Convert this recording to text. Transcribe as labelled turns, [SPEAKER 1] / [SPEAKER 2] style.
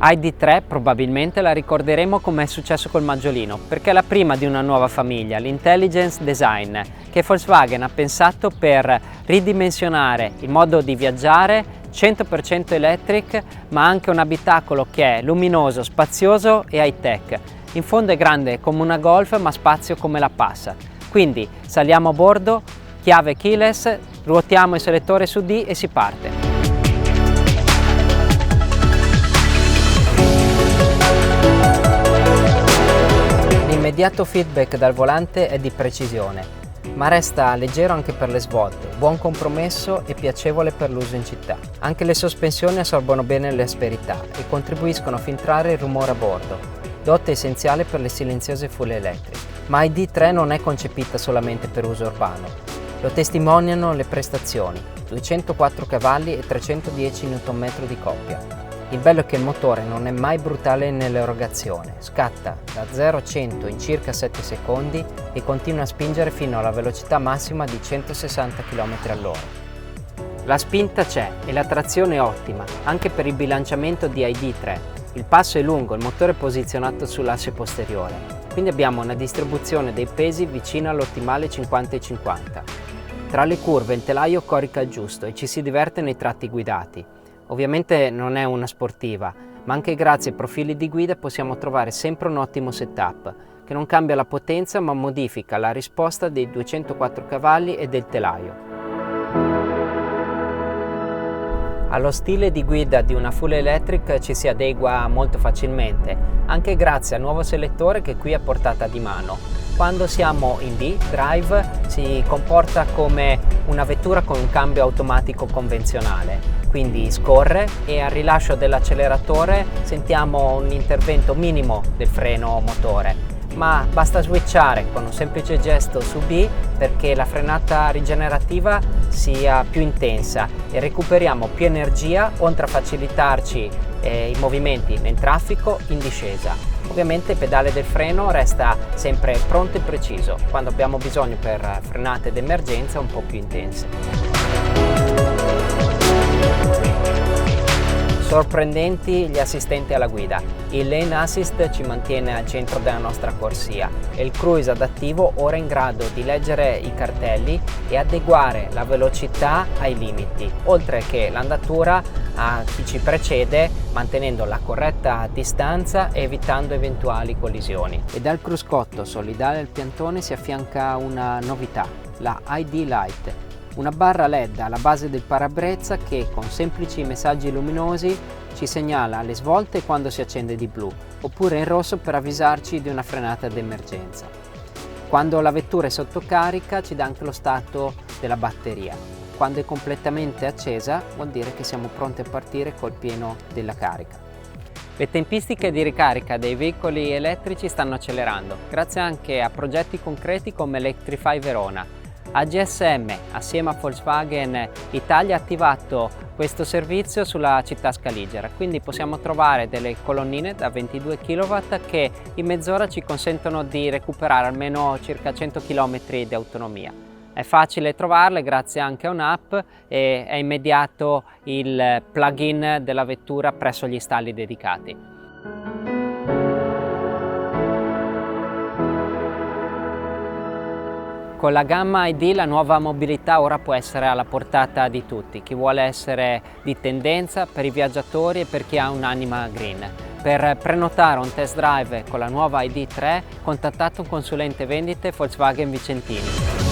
[SPEAKER 1] ID.3 probabilmente la ricorderemo come è successo col Maggiolino, perché è la prima di una nuova famiglia, l'Intelligence Design, che Volkswagen ha pensato per ridimensionare il modo di viaggiare, 100% electric, ma anche un abitacolo che è luminoso, spazioso e high tech. In fondo è grande come una Golf, ma spazio come la Passat. Quindi saliamo a bordo, chiave keyless, ruotiamo il selettore su D e si parte. L'immediato feedback dal volante è di precisione, ma resta leggero anche per le svolte, buon compromesso e piacevole per l'uso in città. Anche le sospensioni assorbono bene le asperità e contribuiscono a filtrare il rumore a bordo, dote essenziale per le silenziose full electric. Ma ID.3 non è concepita solamente per uso urbano, lo testimoniano le prestazioni, 204 cavalli e 310 Nm di coppia. Il bello è che il motore non è mai brutale nell'erogazione, scatta da 0 a 100 in circa 7 secondi e continua a spingere fino alla velocità massima di 160 km/h. La spinta c'è e la trazione è ottima, anche per il bilanciamento di ID.3. Il passo è lungo, il motore è posizionato sull'asse posteriore, quindi abbiamo una distribuzione dei pesi vicina all'ottimale 50-50. Tra le curve il telaio corica il giusto e ci si diverte nei tratti guidati. Ovviamente non è una sportiva, ma anche grazie ai profili di guida possiamo trovare sempre un ottimo setup, che non cambia la potenza ma modifica la risposta dei 204 cavalli e del telaio. Allo stile di guida di una full electric ci si adegua molto facilmente, anche grazie al nuovo selettore che qui è a portata di mano. Quando siamo in D, Drive, si comporta come una vettura con un cambio automatico convenzionale. Quindi scorre e al rilascio dell'acceleratore sentiamo un intervento minimo del freno motore, ma basta switchare con un semplice gesto su B perché la frenata rigenerativa sia più intensa e recuperiamo più energia oltre a facilitarci i movimenti nel traffico in discesa. Ovviamente il pedale del freno resta sempre pronto e preciso quando abbiamo bisogno per frenate d'emergenza un po' più intense. Sorprendenti gli assistenti alla guida. Il Lane Assist ci mantiene al centro della nostra corsia e il cruise adattivo ora è in grado di leggere i cartelli e adeguare la velocità ai limiti, oltre che l'andatura a chi ci precede, mantenendo la corretta distanza e evitando eventuali collisioni. E dal cruscotto solidale al piantone si affianca una novità, la ID Light. Una barra LED alla base del parabrezza che con semplici messaggi luminosi ci segnala le svolte quando si accende di blu, oppure in rosso per avvisarci di una frenata d'emergenza. Quando la vettura è sotto carica ci dà anche lo stato della batteria. Quando è completamente accesa vuol dire che siamo pronti a partire col pieno della carica. Le tempistiche di ricarica dei veicoli elettrici stanno accelerando, grazie anche a progetti concreti come Electrify Verona. AGSM assieme a Volkswagen Italia ha attivato questo servizio sulla città scaligera, quindi possiamo trovare delle colonnine da 22 kW che in mezz'ora ci consentono di recuperare almeno circa 100 km di autonomia. È facile trovarle grazie anche a un'app e è immediato il plugin della vettura presso gli stalli dedicati. Con la gamma ID la nuova mobilità ora può essere alla portata di tutti, chi vuole essere di tendenza, per i viaggiatori e per chi ha un'anima green. Per prenotare un test drive con la nuova ID.3 contattate un consulente vendite Volkswagen Vicentini.